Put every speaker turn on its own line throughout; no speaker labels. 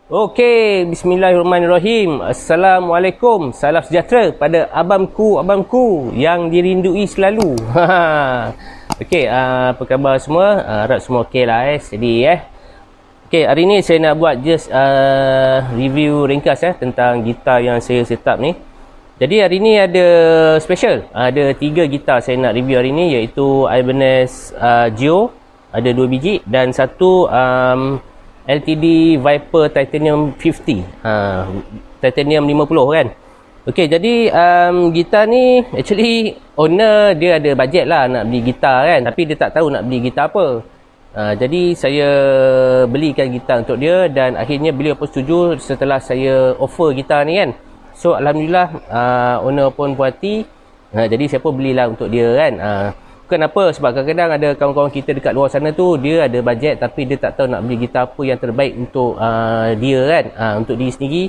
Okey, bismillahirrahmanirrahim. Assalamualaikum. Salam sejahtera pada abangku yang dirindui selalu. Okey, apa khabar semua? Harap semua okey lah steady Okey, hari ni saya nak buat just review ringkas tentang gitar yang saya set up ni. Jadi hari ni ada special. Ada 3 gitar saya nak review hari ni, iaitu Ibanez Geo, ada 2 biji, dan satu LTD Viper Titanium 50, Titanium 50 kan. Okey, jadi gitar ni actually owner dia ada bajet lah nak beli gitar kan, tapi dia tak tahu nak beli gitar apa. Jadi saya belikan gitar untuk dia, dan akhirnya beliau pun setuju setelah saya offer gitar ni kan. So alhamdulillah owner pun puas hati. Jadi saya pun belilah untuk dia kan. Kenapa? Sebab kadang-kadang ada kawan-kawan kita dekat luar sana tu, dia ada bajet tapi dia tak tahu nak beli gitar apa yang terbaik untuk dia kan, untuk diri sendiri.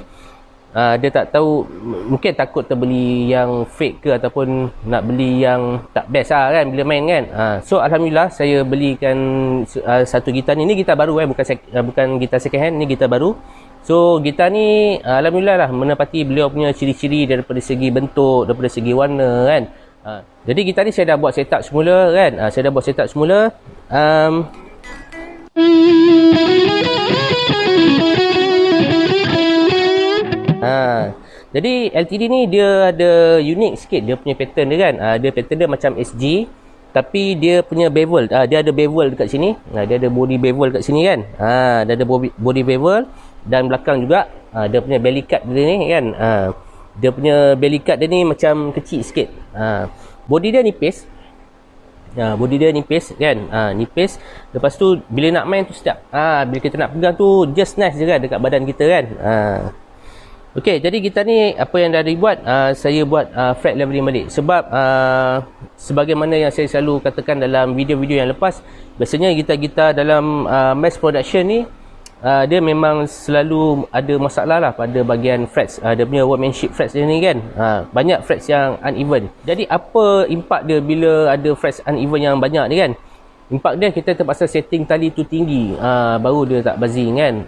Dia tak tahu, mungkin takut terbeli yang fake ke, ataupun nak beli yang tak best lah kan bila main kan. So alhamdulillah saya belikan satu gitar ni. Ni gitar baru bukan gitar second hand, ni gitar baru. So gitar ni alhamdulillah lah menepati beliau punya ciri-ciri daripada segi bentuk, daripada segi warna kan. Jadi gitar ni saya dah buat setup semula kan. Saya dah buat setup semula. Jadi LTD ni dia ada unik sikit dia punya pattern dia kan. Dia pattern dia macam SG, tapi dia punya bevel, dia ada bevel dekat sini. Dia ada body bevel kat sini kan. Dia ada body bevel, dan belakang juga dia punya belly cut dia ni kan. Dia punya belly cut dia ni macam kecil sikit. Body dia nipis. Body dia nipis kan. Nipis. Lepas tu bila nak main tu sedap. Bila kita nak pegang tu just nice je kan dekat badan kita kan. Okey, jadi gitar ni apa yang dah dibuat, saya buat fret leveling balik. Sebab sebagaimana yang saya selalu katakan dalam video-video yang lepas, biasanya gitar-gitar dalam mass production ni dia memang selalu ada masalah lah pada bahagian frets. Dia punya workmanship frets dia ni kan, banyak frets yang uneven. Jadi apa impak dia bila ada frets uneven yang banyak ni kan? Impak dia, kita terpaksa setting tali tu tinggi, baru dia tak buzzing kan.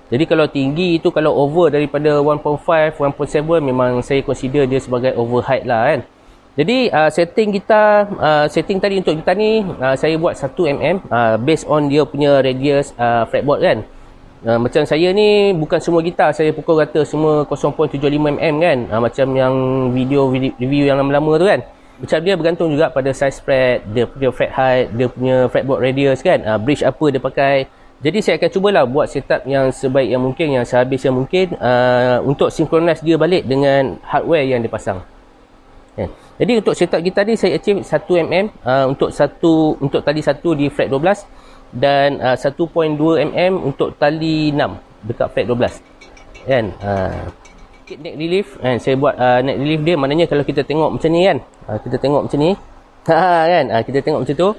Jadi kalau tinggi itu, kalau over daripada 1.5, 1.7, memang saya consider dia sebagai over height lah kan. Jadi setting tadi untuk gitar ni saya buat 1 mm based on dia punya radius fretboard kan. Macam saya ni bukan semua gitar saya pukul rata semua 0.75 mm kan. Macam yang video review yang lama-lama tu kan. Macam dia bergantung juga pada size fret, dia punya fret height, dia punya fretboard radius kan. Bridge apa dia pakai. Jadi saya akan cubalah buat setup yang sebaik yang mungkin, yang sehabis yang mungkin, untuk synchronize dia balik dengan hardware yang dipasang. Jadi untuk setup gitar ni saya achieve 1 mm untuk tali 1 di fret 12, dan 1.2 mm untuk tali 6 dekat fret 12 kan. Neck relief kan, saya buat neck relief dia, maknanya kalau kita tengok macam ni kan, kita tengok macam ni kan, kita tengok macam tu,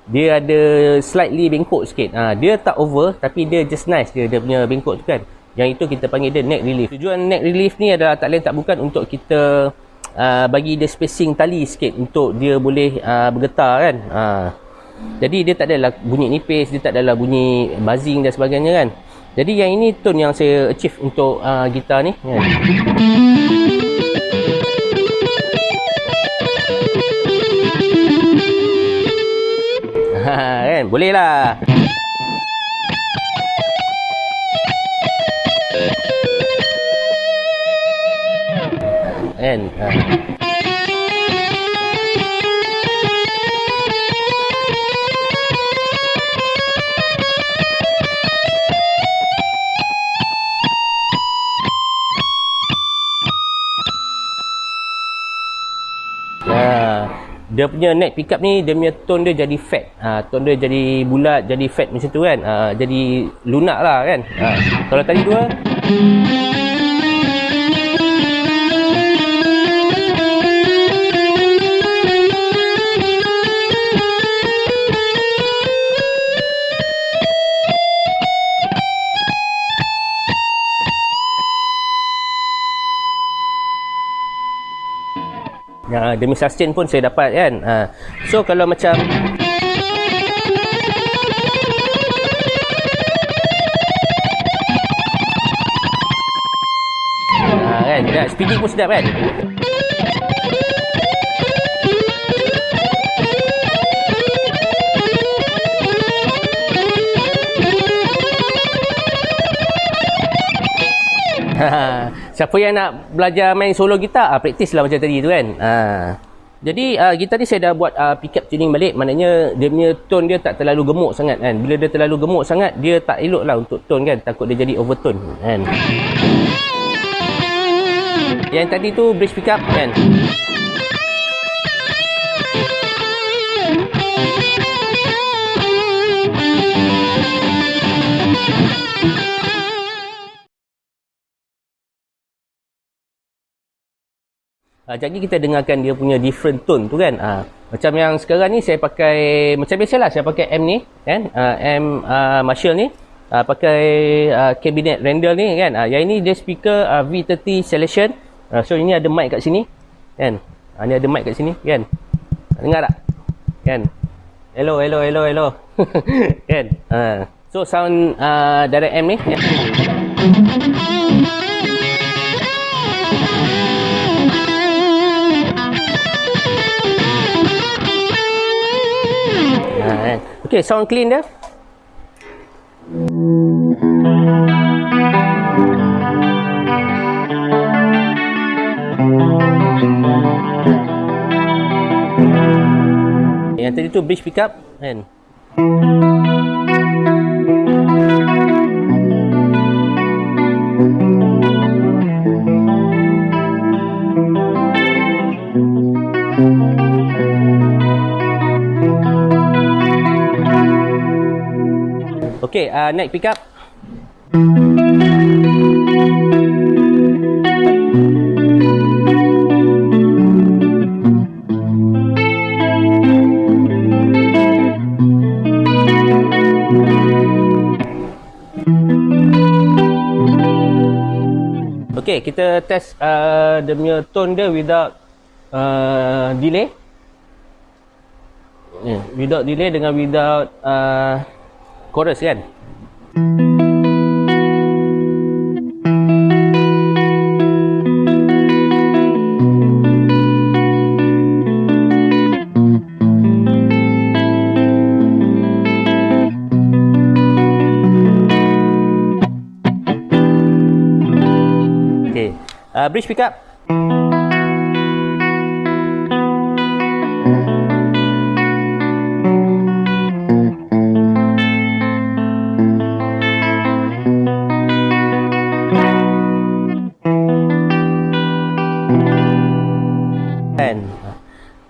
dia ada slightly bengkok sikit. Dia tak over, tapi dia just nice dia punya bengkok tu kan. Yang itu kita panggil dia neck relief. Tujuan neck relief ni adalah tak lain tak bukan untuk kita bagi dia spacing tali sikit untuk dia boleh bergetar kan. Jadi dia tak adalah bunyi nipis, dia tak adalah bunyi buzzing dan sebagainya kan. Jadi yang ini tone yang saya achieve untuk gitar ni kan. Kan boleh lah. Kan dia punya neck pickup ni, dia punya tone dia jadi fat. Tone dia jadi bulat, jadi fat macam tu kan. Jadi lunak lah kan. Kalau tadi dua, demi sustain pun saya dapat kan. So kalau macam Sedap, speeding pun sedap kan. Siapa yang nak belajar main solo gitar, praktis lah macam tadi tu kan. Jadi gitar ni saya dah buat pickup tuning balik. Maknanya dia punya tone dia tak terlalu gemuk sangat kan. Bila dia terlalu gemuk sangat, dia tak elok lah untuk tone kan. Takut dia jadi overtone kan. Yang tadi tu bridge pickup kan. Jadi kita dengarkan dia punya different tone tu kan. Macam yang sekarang ni saya pakai, macam biasalah saya pakai M ni kan. M Marshall ni. Pakai cabinet Randall ni kan. Yang ini dia speaker V30 Selection. So ini ada mic kat sini kan. Ni ada mic kat sini kan. Dengar tak? Kan. Hello. Kan. So sound direct M ni kan? Okay, sound clean dah. Yang tadi tu bridge pickup kan. Okay, neck pickup. Okay, kita test dia punya tone dia without delay. Without delay dengan without chorus kan. Okay, bridge pickup.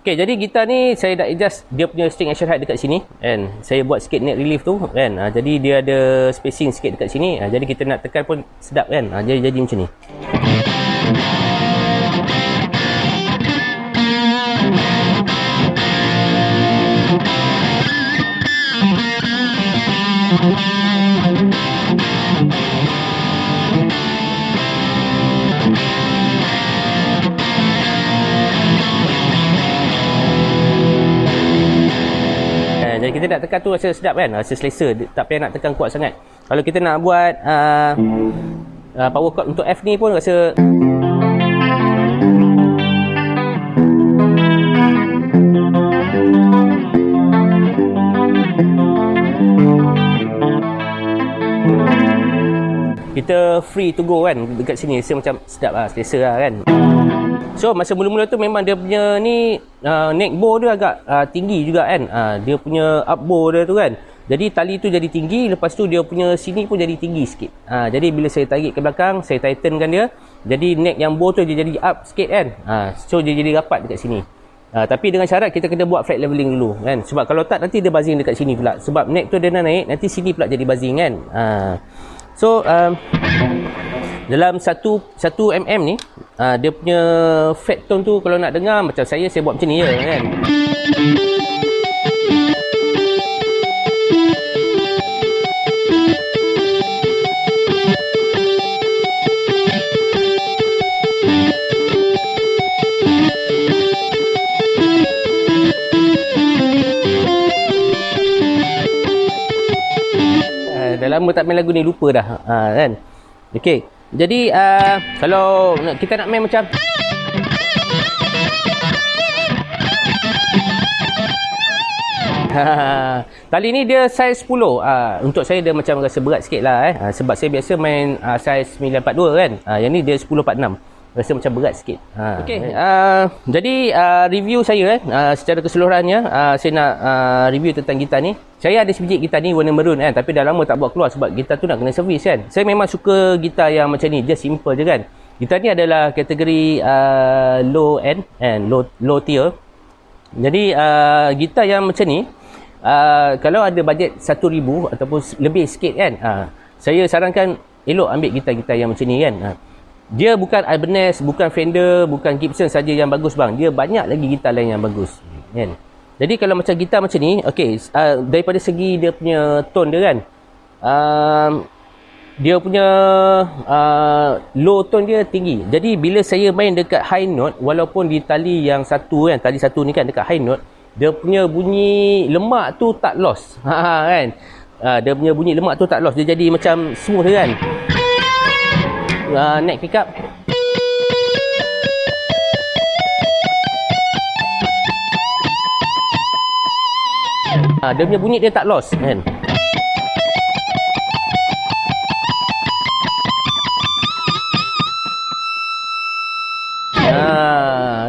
Okay, jadi gitar ni saya dah adjust dia punya string action height dekat sini kan. Saya buat sikit neck relief tu kan. Jadi dia ada spacing sikit dekat sini. Jadi kita nak tekan pun sedap kan. Jadi macam ni. Jadi kita nak tekan tu rasa sedap kan, rasa selesa, tak payah nak tekan kuat sangat. Kalau kita nak buat power chord untuk F ni pun rasa kita free to go kan dekat sini, rasa macam sedap lah, selesa lah kan. So masa mula-mula tu memang dia punya ni neck bow dia agak tinggi juga kan. Dia punya up bow dia tu kan. Jadi tali tu jadi tinggi, lepas tu dia punya sini pun jadi tinggi sikit. Jadi bila saya tarik ke belakang, saya tightenkan dia. Jadi neck yang bow tu dia jadi up sikit kan. So dia jadi rapat dekat sini. Tapi dengan syarat kita kena buat fret leveling dulu kan. Sebab kalau tak nanti dia buzzing dekat sini pula. Sebab neck tu dia nak naik, nanti sini pula jadi buzzing kan. So dalam 1 mm ni dia punya fret tone tu kalau nak dengar macam saya buat macam ni je kan. Dah lama tak main lagu ni, lupa dah kan. Okey, Jadi kalau kita nak main macam tali ni dia saiz 10. Untuk saya dia macam rasa berat sikit lah sebab saya biasa main saiz 942 kan. Yang ni dia 1046. Rasa macam berat sikit. Okey. Jadi review saya secara keseluruhannya saya nak review tentang gitar ni. Saya ada sebiji gitar ni warna maroon kan, tapi dah lama tak buat keluar sebab gitar tu nak kena servis kan. Saya memang suka gitar yang macam ni, just simple je kan. Gitar ni adalah kategori low end and low tier. Jadi gitar yang macam ni kalau ada bajet 1,000 ataupun lebih sikit kan, saya sarankan elok ambil gitar-gitar yang macam ni kan. Dia bukan Ibanez, bukan Fender, bukan Gibson saja yang bagus bang. Dia banyak lagi gitar lain yang bagus kan. Jadi kalau macam gitar macam ni, okey, daripada segi dia punya tone dia kan, dia punya low tone dia tinggi. Jadi bila saya main dekat high note, walaupun di tali yang satu kan, tali satu ni kan dekat high note, dia punya bunyi lemak tu tak lost. Kan? Dia punya bunyi lemak tu tak lost. Dia jadi macam smooth kan. Neck pickup. Dia punya bunyi dia tak lost kan.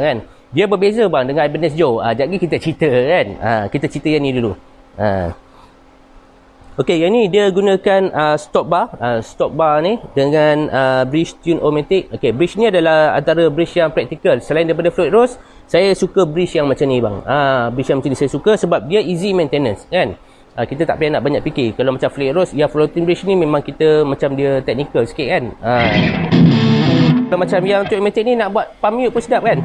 Kan. Dia berbeza bang dengan Ibanez Joe. Sekejap lagi kita cerita kan. Kita cerita yang ni dulu. Okey, yang ni dia gunakan stop bar. Stop bar ni dengan bridge tune-o-matic. Okey, bridge ni adalah antara bridge yang praktikal. Selain daripada Floyd Rose, saya suka bridge yang macam ni bang. Bridge yang macam ni saya suka sebab dia easy maintenance kan. Kita tak payah nak banyak fikir. Kalau macam Floyd Rose, yang floating bridge ni memang kita macam dia technical sikit kan. Kalau macam yang tune-o-matic ni nak buat pump mute pun sedap kan.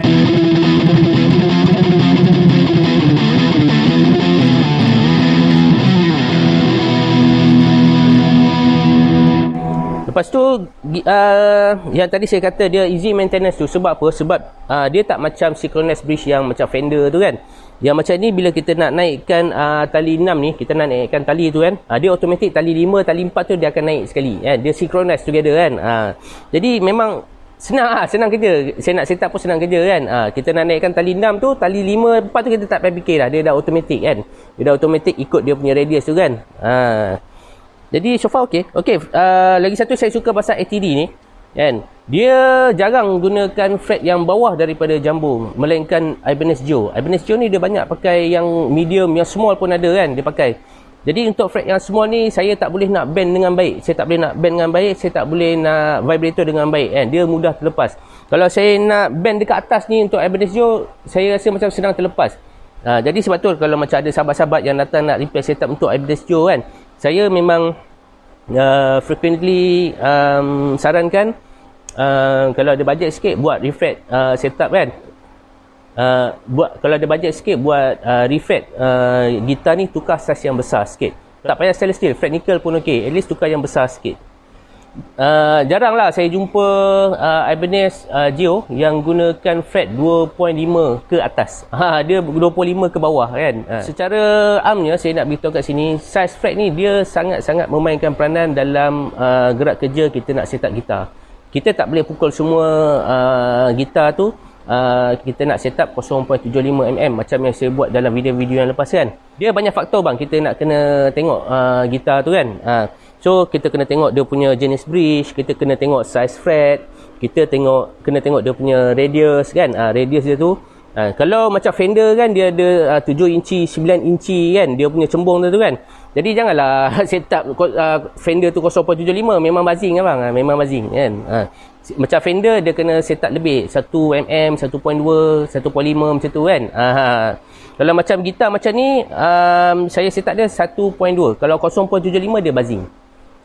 Lepas tu yang tadi saya kata dia easy maintenance tu sebab apa? Sebab dia tak macam synchronous bridge yang macam Fender tu kan. Yang macam ni bila kita nak naikkan tali 6 ni, kita nak naikkan tali tu kan, dia automatic tali 5, tali 4 tu dia akan naik sekali kan. Dia synchronous together kan. Jadi memang senang kerja. Saya nak set up pun senang kerja kan. Kita nak naikkan tali 6 tu, tali 5, 4 tu kita tak payah fikir dah. Dia dah automatic kan. Dia dah automatic ikut dia punya radius tu kan. Jadi so far okey. Lagi satu saya suka pasal ATD ni kan. Dia jarang gunakan fret yang bawah daripada jambung, melainkan Ibanez Joe. Ibanez Joe ni dia banyak pakai yang medium, yang small pun ada kan dia pakai. Jadi untuk fret yang small ni saya tak boleh nak bend dengan baik. Saya tak boleh nak bend dengan baik, saya tak boleh nak vibrator dengan baik kan. Dia mudah terlepas. Kalau saya nak bend dekat atas ni untuk Ibanez Joe, saya rasa macam senang terlepas. Jadi sebab tu kalau macam ada sahabat-sahabat yang datang nak repair setup untuk Ibanez Joe kan, saya memang frequently sarankan kalau ada bajet sikit buat refret setup kan. Kalau ada bajet sikit buat refret gitar ni, tukar saiz yang besar sikit. Tak payah stainless steel, fret nickel pun okey, at least tukar yang besar sikit. Jarang lah saya jumpa Ibanez Geo yang gunakan fret 2.5 ke atas. Dia 25 ke bawah kan. Secara amnya saya nak beritahu kat sini, size fret ni dia sangat-sangat memainkan peranan dalam gerak kerja kita nak set up gitar. Kita tak boleh pukul semua gitar tu. Kita nak set up 0.75 mm macam yang saya buat dalam video-video yang lepas kan. Dia banyak faktor bang, kita nak kena tengok gitar tu kan. So kita kena tengok dia punya jenis bridge, kita kena tengok size fret, kita kena tengok dia punya radius kan. Radius dia tu kalau macam Fender kan dia ada 7 inci, 9 inci kan dia punya cembung tu kan. Jadi janganlah set up Fender tu 0.75, memang buzzing kan bang. Memang buzzing kan. Macam Fender dia kena set up lebih 1 mm, 1.2, 1.5 macam tu kan. Kalau macam gitar macam ni saya set up dia 1.2. Kalau 0.75 dia buzzing.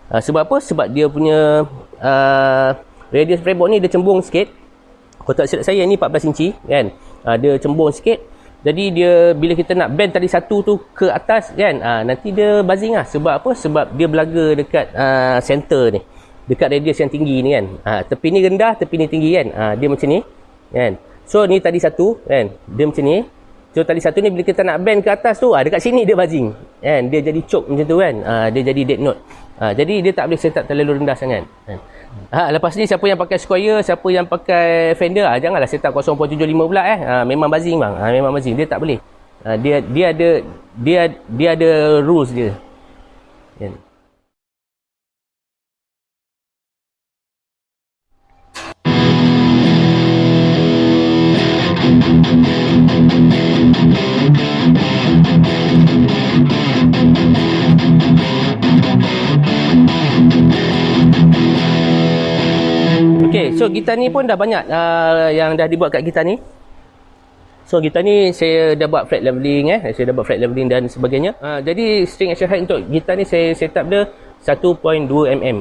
Sebab apa? Sebab dia punya radius fretboard ni dia cembung sikit. Kotak silap saya ni 14 inci kan. Dia cembung sikit. Jadi dia bila kita nak bend tali satu tu ke atas kan, nanti dia buzzing lah. Sebab apa? Sebab dia belaga dekat center ni, dekat radius yang tinggi ni kan. Tepi ni rendah, tepi ni tinggi kan. Dia macam ni kan. So ni tali satu kan, dia macam ni. So tali satu ni bila kita nak bend ke atas tu, dekat sini dia buzzing kan. Dia jadi choke macam tu kan. Dia jadi dead note. Jadi dia tak boleh set up terlalu rendah sangat. Lepas ni siapa yang pakai Squire, siapa yang pakai Fender, janganlah set up 0.75 pula memang buzzing bang. Memang buzzing, dia tak boleh. Dia ada rules dia. Kan? Okay, so gitar ni pun dah banyak yang dah dibuat kat gitar ni. So gitar ni saya dah buat fret leveling saya dah buat fret leveling dan sebagainya. Jadi string action height untuk gitar ni saya set up dia 1.2 mm.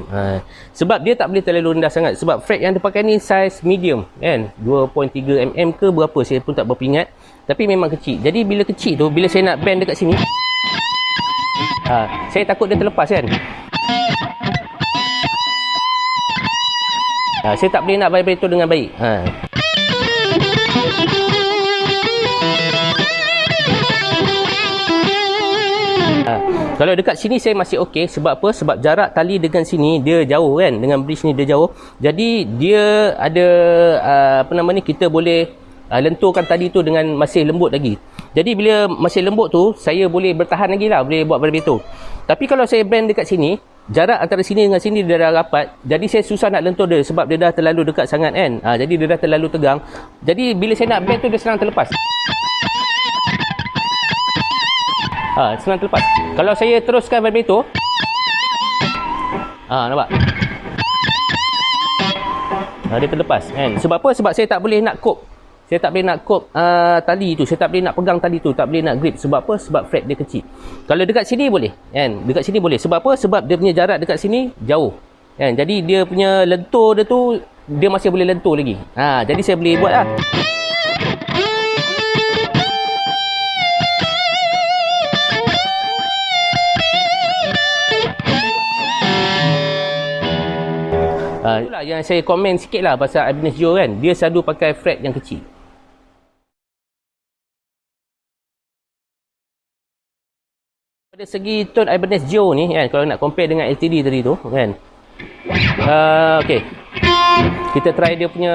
Sebab dia tak boleh terlalu rendah sangat, sebab fret yang dia pakai ni size medium kan. 2.3 mm ke berapa saya pun tak berapa ingat. Tapi memang kecil. Jadi bila kecil tu, bila saya nak bend dekat sini, saya takut dia terlepas kan. Saya tak boleh nak vibrato dengan baik. Kalau dekat sini saya masih okey. Sebab apa? Sebab jarak tali dengan sini dia jauh kan. Dengan bridge ni dia jauh. Jadi dia ada kita boleh lenturkan tali tu dengan masih lembut lagi. Jadi bila masih lembut tu, saya boleh bertahan lagi lah, boleh buat vibrato. Tapi kalau saya bend dekat sini, jarak antara sini dengan sini dia dah rapat. Jadi saya susah nak lentur dia sebab dia dah terlalu dekat sangat kan. Jadi dia dah terlalu tegang. Jadi bila saya nak bend tu, dia senang terlepas. Senang terlepas. Kalau saya teruskan vibrato, nampak? Dia terlepas kan. Sebab apa? Sebab saya tak boleh nak cope. Saya tak boleh nak cope tali tu. Saya tak boleh nak pegang tali tu. Tak boleh nak grip. Sebab apa? Sebab fret dia kecil. Kalau dekat sini boleh kan. Dekat sini boleh. Sebab apa? Sebab dia punya jarak dekat sini jauh kan. Jadi dia punya lentur dia tu, dia masih boleh lentur lagi. Jadi saya boleh buat lah. Itulah yang saya komen sikit lah pasal Ibanez Geo kan. Dia selalu pakai fret yang kecil. Pada segi tone Ibanez Geo ni kan, kalau nak compare dengan LTD tadi tu kan. Okay, kita try dia punya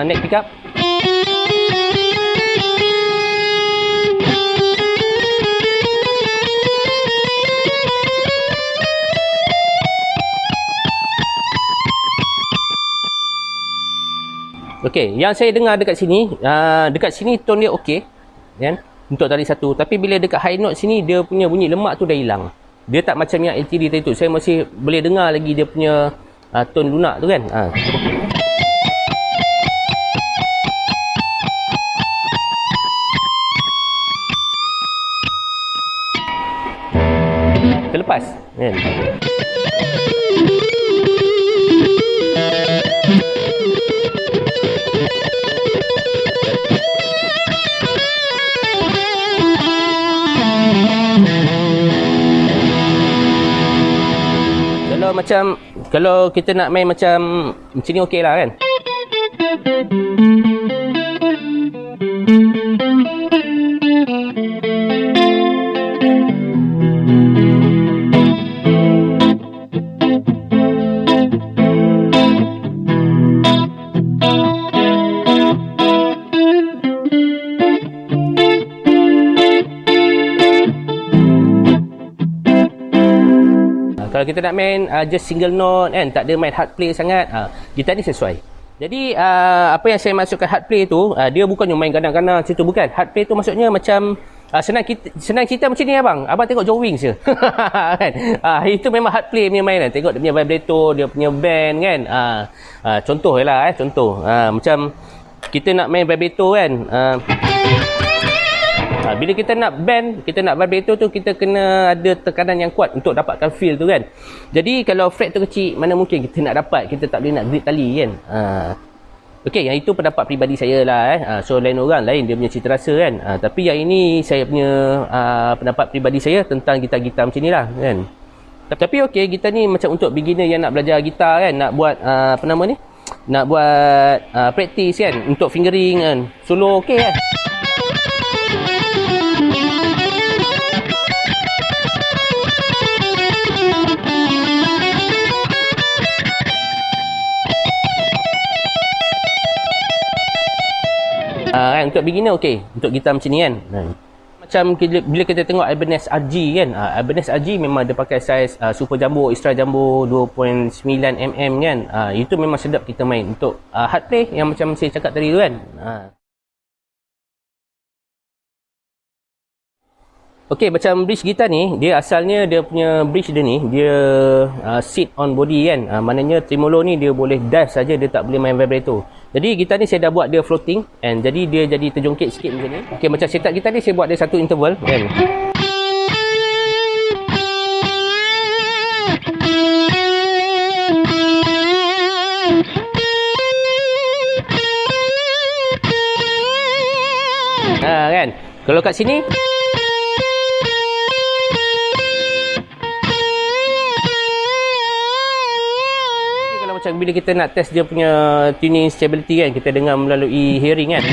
neck pickup. Okey, yang saya dengar dekat sini tone dia okey kan untuk tali satu, tapi bila dekat high note sini dia punya bunyi lemak tu dah hilang. Dia tak macam yang LTD tadi tu. Saya masih boleh dengar lagi dia punya tone lunak tu kan. Terlepas kan. Kalau kita nak main macam ni okey lah kan. Kalau kita nak main just single note kan, tak ada main hard play sangat, gitar ni sesuai. Jadi apa yang saya masukkan hard play tu, dia bukannya main kadang-kadang macam tu, bukan. Hard play tu maksudnya macam senang cerita macam ni abang tengok John Wings je. Kan? Itu memang hard play punya mainan. Tengok dia punya vibrato, dia punya band kan. Contoh je lah contoh. Macam kita nak main vibrato kan. Bila kita nak bend, kita nak vibrato tu, kita kena ada tekanan yang kuat untuk dapatkan feel tu kan. Jadi kalau fret tu kecil, mana mungkin kita nak dapat, kita tak boleh nak grip tali kan. Okey, yang itu pendapat peribadi saya lah So lain orang lain dia punya cita rasa kan. Tapi yang ini saya punya pendapat peribadi saya tentang gitar-gitar macam ni lah kan. Tapi okey, gitar ni macam untuk beginner yang nak belajar gitar kan, nak buat nak buat practice kan, untuk fingering kan, solo okey kan. Kan untuk beginner okey, untuk gitar macam ni kan. Macam bila kita tengok Ibanez RG kan, Ibanez RG memang dia pakai saiz super jumbo, extra jumbo 2.9 mm kan. Itu memang sedap kita main untuk hard play yang macam saya cakap tadi tu kan. Okey, macam bridge gitar ni, dia asalnya dia punya bridge dia ni, dia sit on body kan. Maknanya tremolo ni dia boleh dive saja, dia tak boleh main vibrato. Jadi gitar ni saya dah buat dia floating and jadi dia jadi terjongkit sikit macam ni. Okey, macam setup gitar ni saya buat dia satu interval kan. Kan. Kalau kat sini macam bila kita nak test dia punya tuning stability kan, kita dengar melalui hearing kan.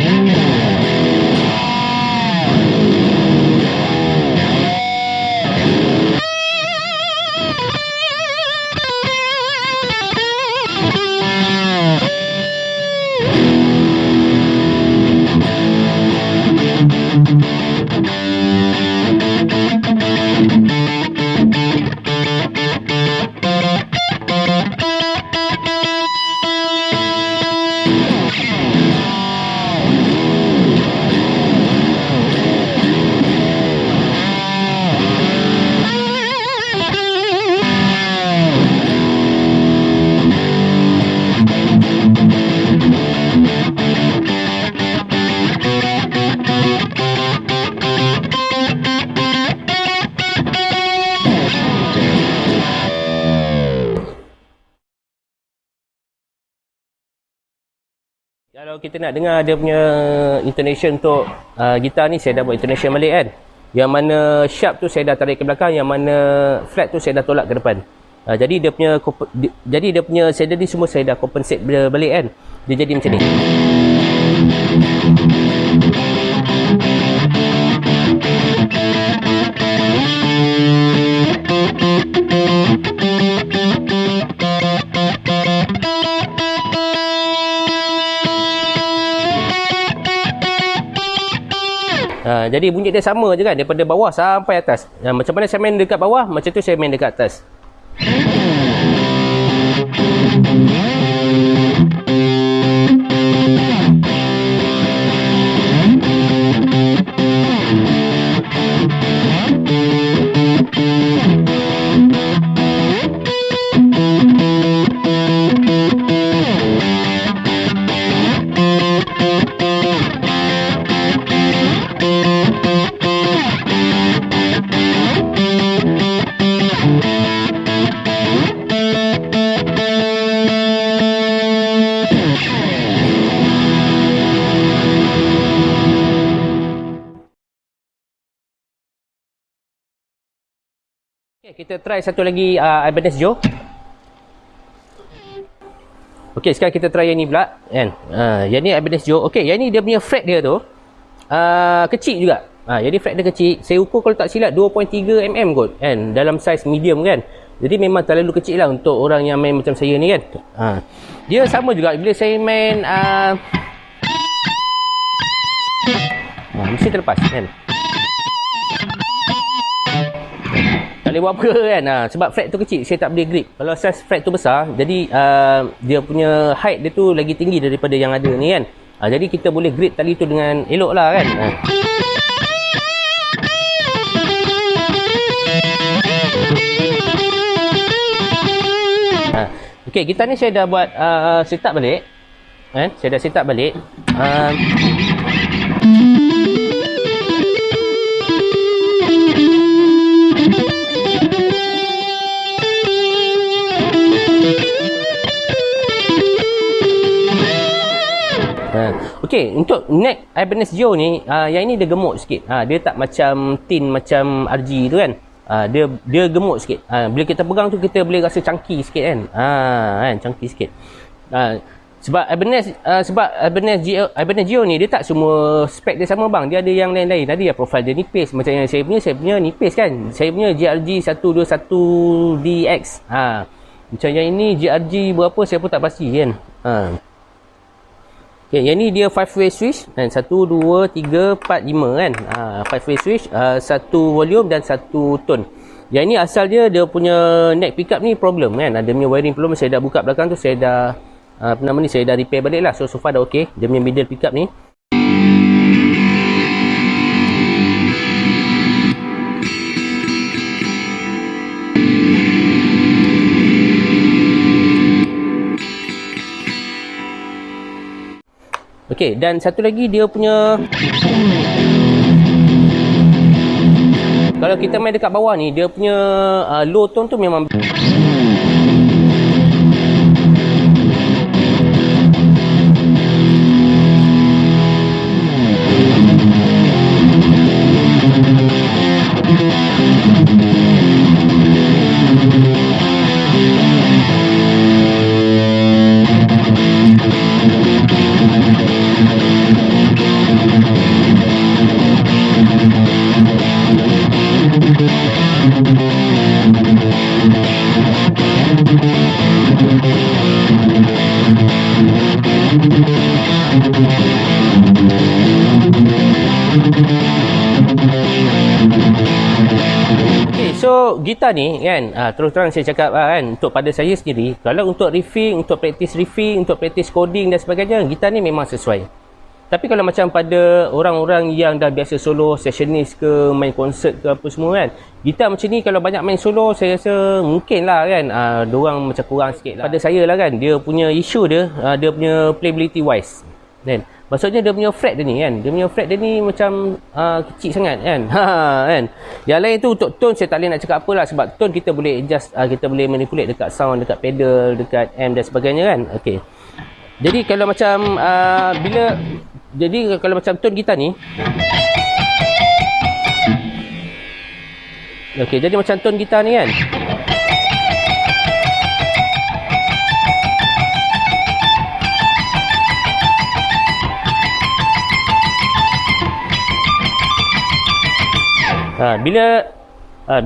Kalau kita nak dengar dia punya intonation untuk gitar ni, saya dah buat intonation balik kan. Yang mana sharp tu saya dah tarik ke belakang, yang mana flat tu saya dah tolak ke depan. Jadi dia punya saddle ni semua saya dah compensate balik kan. Dia jadi macam ni. Jadi bunyi dia sama je kan, daripada bawah sampai atas. Macam mana saya main dekat bawah, macam tu saya main dekat atas. Kita try satu lagi Ibanez Joe. Okey, sekarang kita try yang ni pula kan. Yang ni Ibanez Joe. Okey, yang ni dia punya fret dia tu kecil juga. Jadi fret dia kecil. Saya ukur kalau tak silap 2.3 mm kot kan, dalam saiz medium kan. Jadi memang terlalu kecil lah untuk orang yang main macam saya ni kan. Dia sama juga bila saya main mesti terlepas kan. Tak boleh buat apa kan. Sebab fret tu kecil, saya tak boleh grip. Kalau saiz fret tu besar, jadi dia punya height dia tu lagi tinggi daripada yang ada ni kan. Jadi kita boleh grip tali tu dengan elok lah kan. Okey, gitar ni saya dah buat setup balik kan. Saya dah setup balik. Okey, untuk neck Ibanez Joe ni, yang ini dia gemuk sikit. Dia tak macam tin macam RG tu kan. Dia gemuk sikit. Bila kita pegang tu kita boleh rasa chunky sikit kan. Kan chunky sikit. Sebab Ibanez Joe ni dia tak semua spek dia sama bang. Dia ada yang lain-lain. Tadi profile dia nipis. Macam yang saya punya nipis kan. Saya punya GRG 121DX. Macam yang ini GRG berapa saya pun tak pasti kan. Okay, yang ni dia 5-way switch kan, 1 2 3 4 5 kan. 5-way switch, satu volume dan satu tone. Yang ni asal dia punya neck pickup ni problem kan. Ada punya wiring problem, saya dah buka belakang tu, saya dah saya dah repair balik lah. So far dah okey. Dia punya middle pickup ni. Okey, dan satu lagi dia punya, kalau kita main dekat bawah ni, dia punya low tone tu memang so gitar ni kan, terus terang saya cakap kan, untuk pada saya sendiri, kalau untuk riffing, untuk praktis coding dan sebagainya, gitar ni memang sesuai. Tapi kalau macam pada orang-orang yang dah biasa solo, sessionist ke, main konsert ke apa semua kan, gitar macam ni kalau banyak main solo, saya rasa mungkin lah kan, diorang macam kurang sikit lah. Pada saya lah kan, dia punya isu dia, dia punya playability wise kan. Maksudnya dia punya fret dia ni kan, dia punya fret dia ni macam kecil sangat kan. Kan. Yang lain tu untuk tone saya tak boleh nak cakap apa lah, sebab tone kita boleh adjust, kita boleh manipulate dekat sound, dekat pedal, dekat amp dan sebagainya kan. Okey. Jadi kalau macam kalau macam tone gitar ni, okey, jadi macam tone gitar ni kan,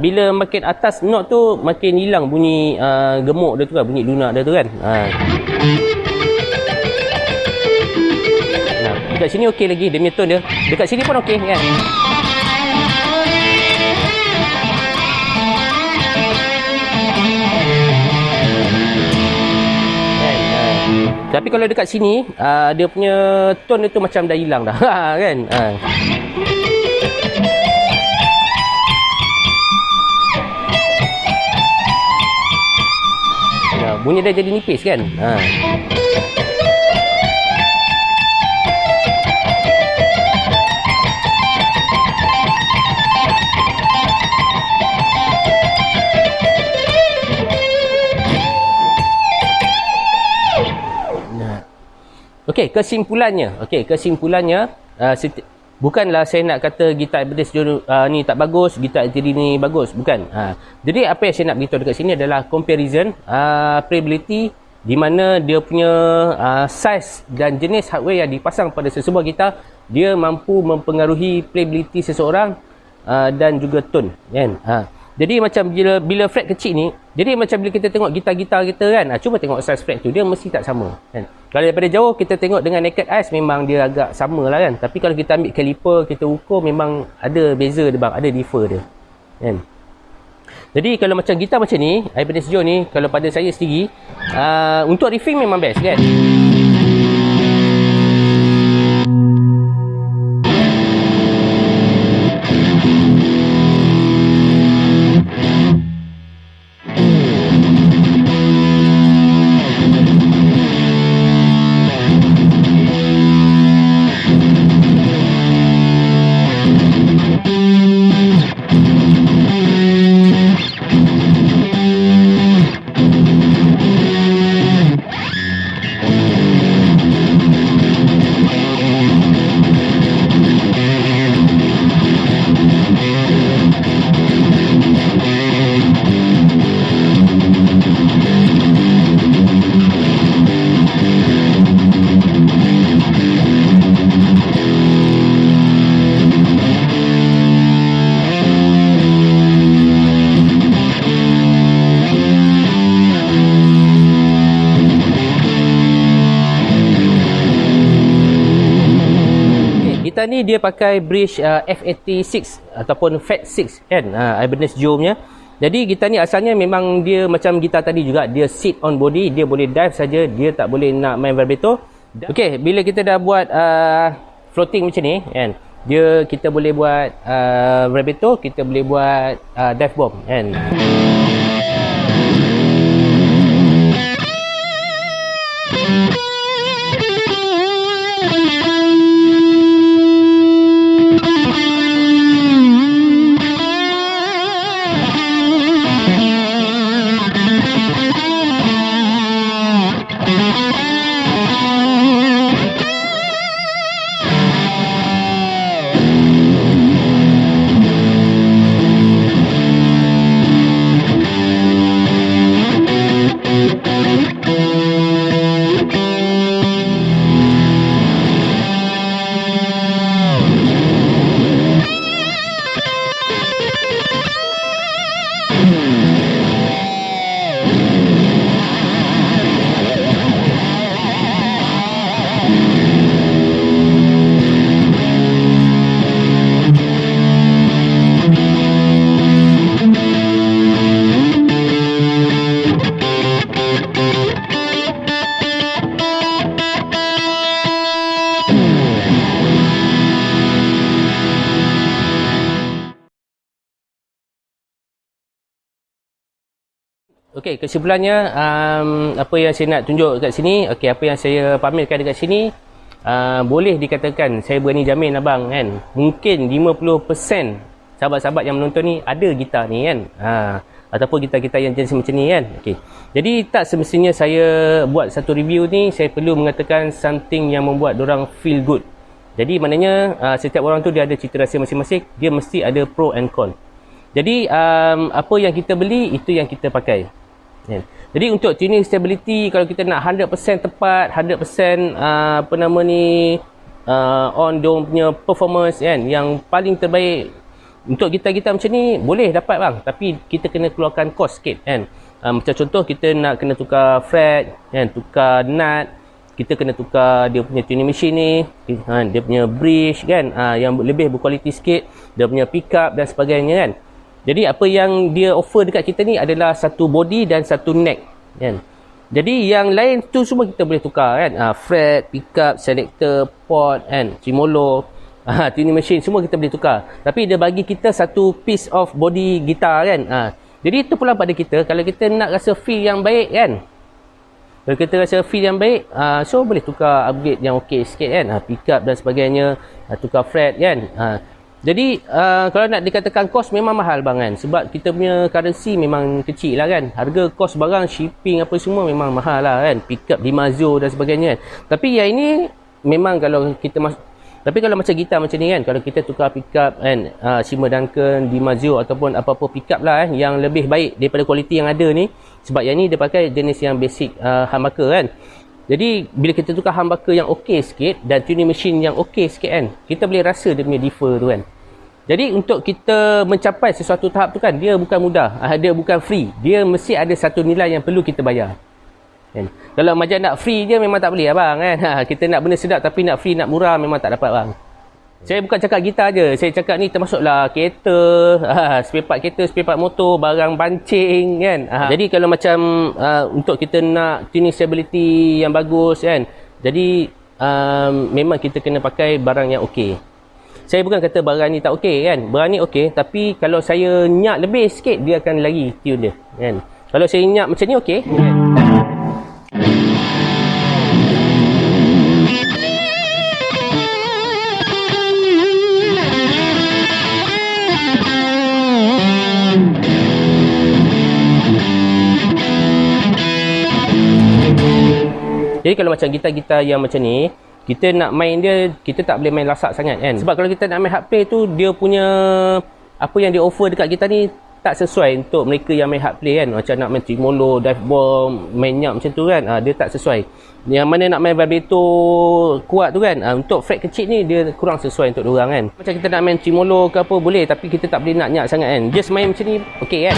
bila makin atas note tu makin hilang bunyi gemuk dia tu kan, bunyi lunak dia tu kan. Dekat sini okey lagi, dia punya tone dia. Dekat sini pun okey kan. Tapi kalau dekat sini dia punya tone dia tu macam dah hilang dah. Kan. Bunyi dia jadi nipis kan. Okey, kesimpulannya, bukanlah saya nak kata gitar Ibanez ni tak bagus, gitar LTD ni bagus, bukan. Jadi apa yang saya nak beritahu dekat sini adalah comparison playability, di mana dia punya size dan jenis hardware yang dipasang pada sesebuah gitar, dia mampu mempengaruhi playability seseorang dan juga tone kan. Jadi macam bila fret kecil ni, jadi macam bila kita tengok gitar-gitar kita kan, cuba tengok size fret tu, dia mesti tak sama kan. Kalau daripada jauh kita tengok dengan naked eyes, memang dia agak sama lah kan. Tapi kalau kita ambil caliper, kita ukur, memang ada beza dia bang, ada differ dia kan. Jadi kalau macam gitar macam ni, Ibanez Joe ni, kalau pada saya sendiri, untuk riffing memang best kan. kita ni dia pakai bridge F86 ataupun FAT6 kan, Ibanez Joe punya. Jadi gitar ni asalnya memang dia macam gitar tadi juga, dia sit on body, dia boleh dive saja, dia tak boleh nak main vibrato. Okey, bila kita dah buat floating macam ni kan, kita boleh buat vibrato, kita boleh buat dive bomb kan. Okey, kesimpulannya apa yang saya nak tunjuk kat sini, okey, apa yang saya pamerkan dekat sini, boleh dikatakan saya berani jamin abang kan, mungkin 50% sahabat-sahabat yang menonton ni ada gitar ni kan, ataupun gitar-gitar yang jenis macam ni kan. Okey, jadi tak semestinya saya buat satu review ni saya perlu mengatakan something yang membuat orang feel good. Jadi maknanya setiap orang tu dia ada cita rasa masing-masing, dia mesti ada pro and con. Jadi apa yang kita beli itu yang kita pakai. Jadi untuk tuning stability, kalau kita nak 100% tepat, 100% apa nama ni on dia punya performance kan, yang paling terbaik untuk gitar-gitar macam ni boleh dapat bang, tapi kita kena keluarkan kos sikit kan. Macam contoh kita nak kena tukar fret kan, tukar nut, kita kena tukar dia punya tuning machine ni, dia punya bridge kan, yang lebih berkualiti sikit, dia punya pickup dan sebagainya kan. Jadi apa yang dia offer dekat kita ni adalah satu body dan satu neck kan. Jadi yang lain tu semua kita boleh tukar kan, fret, pickup, selector, pot kan, tremolo, tuning machine semua kita boleh tukar. Tapi dia bagi kita satu piece of body gitar kan. Jadi itu pula pada kita, kalau kita nak rasa feel yang baik kan, kalau kita rasa feel yang baik, so boleh tukar upgrade yang okey sikit kan, pickup dan sebagainya, tukar fret kan. Jadi kalau nak dikatakan kos memang mahal bang kan, sebab kita punya currency memang kecil lah kan, harga kos barang, shipping apa semua memang mahal lah kan, pickup DiMarzio dan sebagainya kan. Tapi yang ini memang kalau kita tapi kalau macam gitar macam ni kan, kalau kita tukar pickup kan, Shimmer Duncan, DiMarzio ataupun apa-apa pickup lah yang lebih baik daripada kualiti yang ada ni, sebab yang ni dia pakai jenis yang basic humbucker kan. Jadi bila kita tukar humbucker yang okey sikit dan tuning machine yang okey sikit kan, kita boleh rasa dia punya differ tu kan. Jadi untuk kita mencapai sesuatu tahap tu kan, dia bukan mudah, dia bukan free, dia mesti ada satu nilai yang perlu kita bayar kan. Kalau macam nak free je memang tak boleh abang kan. Kita nak benda sedap tapi nak free, nak murah memang tak dapat bang. Saya bukan cakap gitar je, saya cakap ni termasuklah kereta, spare part kereta, spare part motor, barang pancing kan. Jadi kalau macam untuk kita nak tuning stability yang bagus kan, jadi memang kita kena pakai barang yang okey. Saya bukan kata barang ni tak okey kan, barang ni okey, tapi kalau saya nyak lebih sikit dia akan lari tune dia kan. Kalau saya nyak macam ni okey kan. Jadi kalau macam gitar-gitar yang macam ni, kita nak main dia, kita tak boleh main lasak sangat kan. Sebab kalau kita nak main hard play tu, dia punya apa yang dia offer dekat gitar ni tak sesuai untuk mereka yang main hard play kan. Macam nak main tremolo, dive bomb, main nyap macam tu kan, dia tak sesuai. Yang mana nak main vibrato kuat tu kan, untuk fret kecil ni dia kurang sesuai untuk diorang kan. Macam kita nak main tremolo ke apa boleh, tapi kita tak boleh nak nyap sangat kan. Just main macam ni okey kan.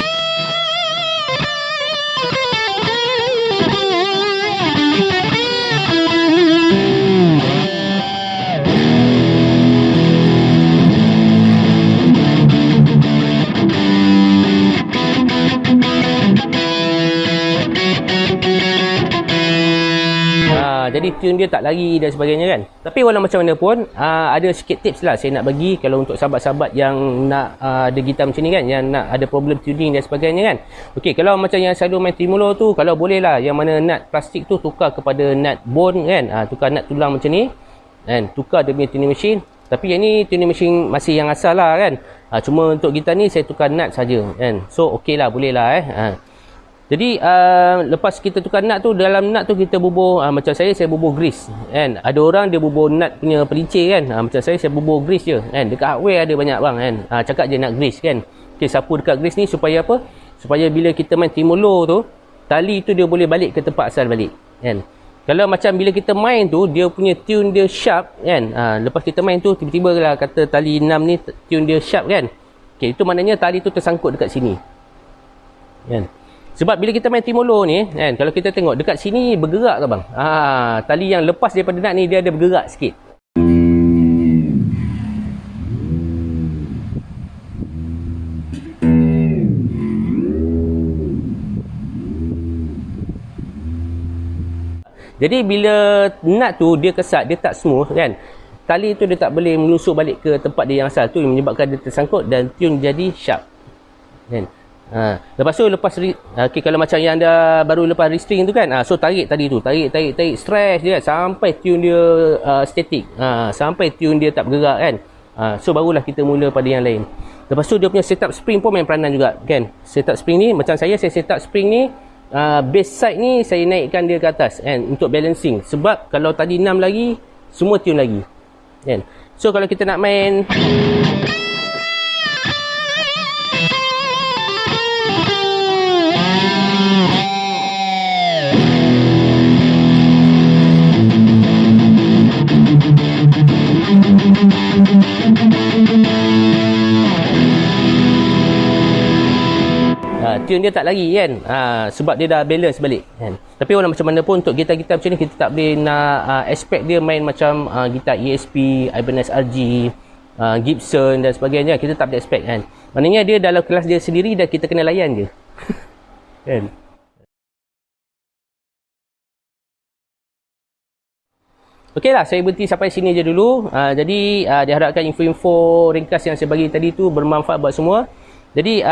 Jadi tune dia tak lari dan sebagainya kan. Tapi walau macam mana pun, ada sikit tips lah saya nak bagi kalau untuk sahabat-sahabat yang nak ada gitar macam ni kan, yang nak ada problem tuning dan sebagainya kan. Okey, kalau macam yang selalu main tremolo tu, kalau boleh lah yang mana nut plastik tu tukar kepada nut bone kan. Tukar nut tulang macam ni kan, tukar dia punya tuning machine. Tapi yang ni tuning machine masih yang asal lah kan. Cuma untuk gitar ni saya tukar nut saja kan. So okey lah, boleh lah Jadi lepas kita tukar nut tu, dalam nut tu kita bubuh, macam saya bubuh grease kan. Ada orang dia bubuh nut punya pelincir kan. Macam saya bubuh grease je kan. Dekat hardware ada banyak bang kan. Cakap je nak grease kan. Okey, sapu dekat grease ni supaya apa? Supaya bila kita main tremolo tu, tali tu dia boleh balik ke tempat asal balik kan. Kalau macam bila kita main tu, dia punya tune dia sharp kan. Lepas kita main tu, tiba-tiba lah kata tali 6 ni tune dia sharp kan. Okey, itu maknanya tali tu tersangkut dekat sini kan. Sebab bila kita main tremolo ni kan, kalau kita tengok dekat sini bergerak tak bang. Tali yang lepas daripada nut ni dia ada bergerak sikit. Jadi bila nut tu dia kesat, dia tak smooth kan. Tali tu dia tak boleh menusuk balik ke tempat dia yang asal. Tu yang menyebabkan dia tersangkut dan tune jadi sharp. Kan? Lepas tu okay, kalau macam yang anda baru lepas restring tu kan, so tarik tadi tu, tarik stretch dia sampai tune dia static, sampai tune dia tak bergerak kan. So barulah kita mula pada yang lain. Lepas tu dia punya setup spring pun main peranan juga kan. Setup spring ni macam saya setup spring ni, bass side ni saya naikkan dia ke atas kan, untuk balancing. Sebab kalau tadi 6 lagi, semua tune lagi kan. So kalau kita nak main tune dia tak lagi kan, sebab dia dah balance balik kan. Tapi walau macam mana pun untuk gitar-gitar macam ni, kita tak boleh nak expect dia main macam gitar ESP, Ibanez RG, Gibson dan sebagainya. Kita tak boleh expect kan. Maknanya dia dalam kelas dia sendiri dan kita kena layan je kan. Okey lah, saya berhenti sampai sini je dulu. Jadi diharapkan info-info ringkas yang saya bagi tadi tu bermanfaat buat semua. Jadi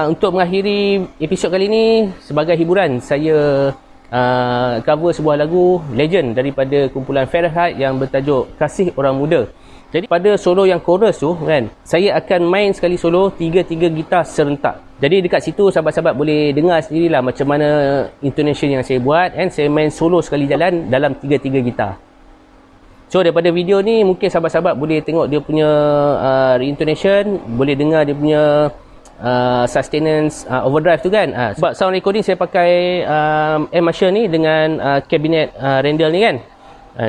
untuk mengakhiri episod kali ni, sebagai hiburan saya cover sebuah lagu legend daripada kumpulan Fahrenheit yang bertajuk Kasih Orang Muda. Jadi pada solo yang chorus tu kan, saya akan main sekali solo 3 gitar serentak. Jadi dekat situ sahabat-sahabat boleh dengar sendirilah macam mana intonation yang saya buat, and saya main solo sekali jalan dalam 3 gitar. So daripada video ni mungkin sahabat-sahabat boleh tengok dia punya reintonation, boleh dengar dia punya sustenance overdrive tu kan. Sebab sound recording saya pakai M Marshall ni dengan cabinet Randall ni kan.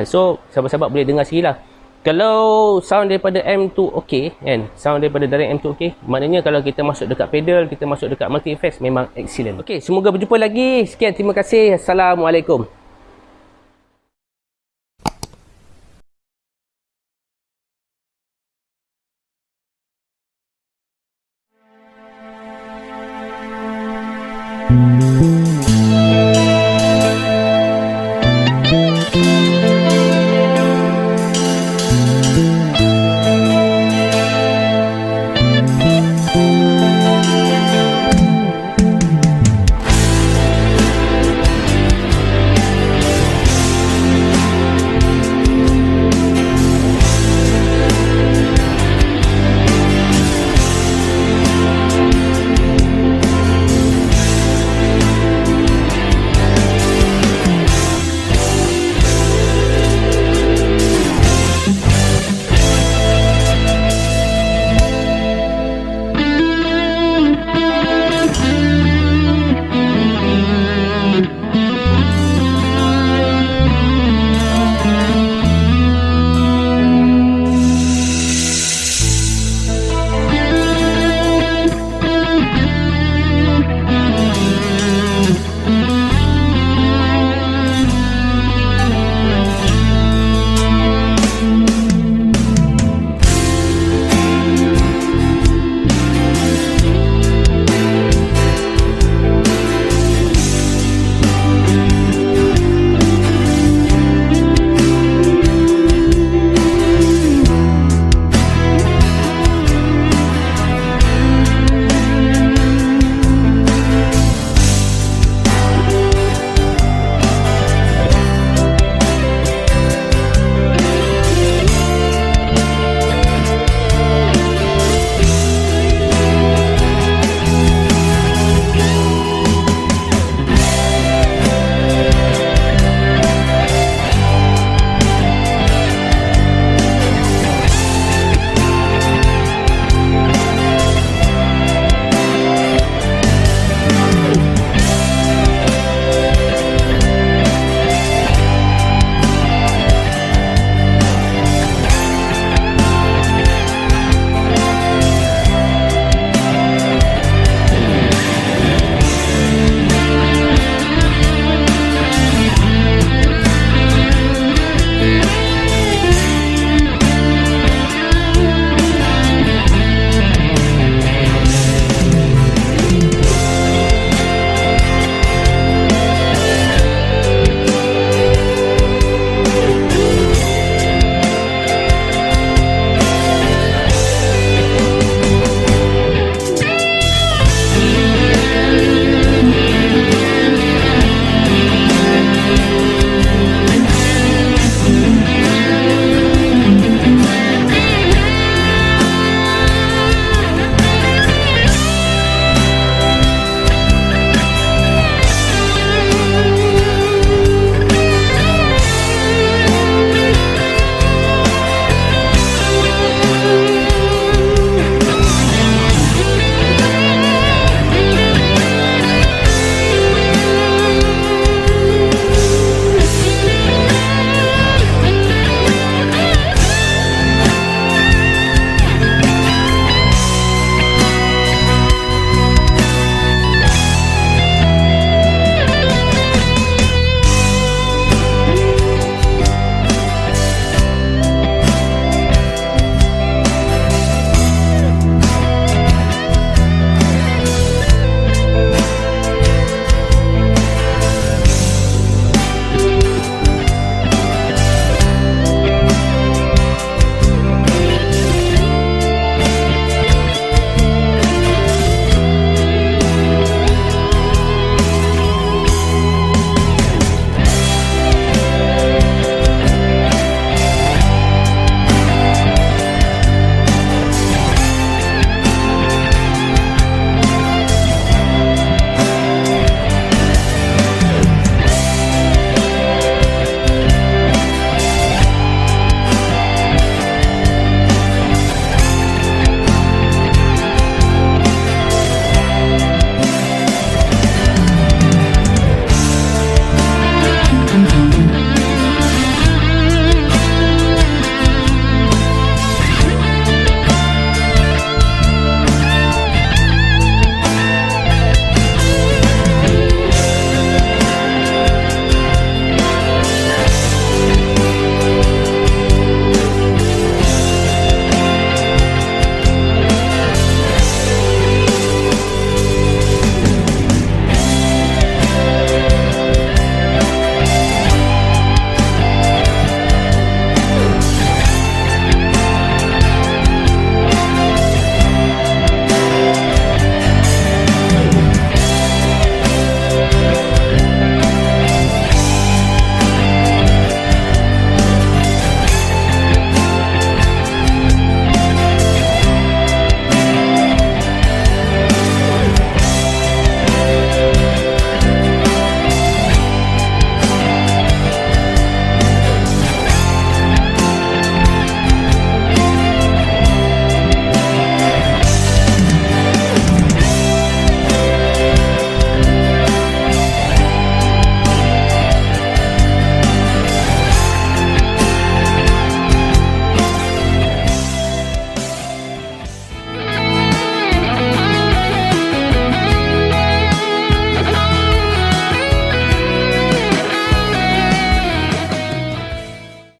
So sahabat-sahabat boleh dengar sendiri lah. Kalau sound daripada M tu okey kan, sound daripada direct M tu okey, maknanya kalau kita masuk dekat pedal, kita masuk dekat multi effects, memang excellent. Okey, semoga berjumpa lagi. Sekian, terima kasih. Assalamualaikum.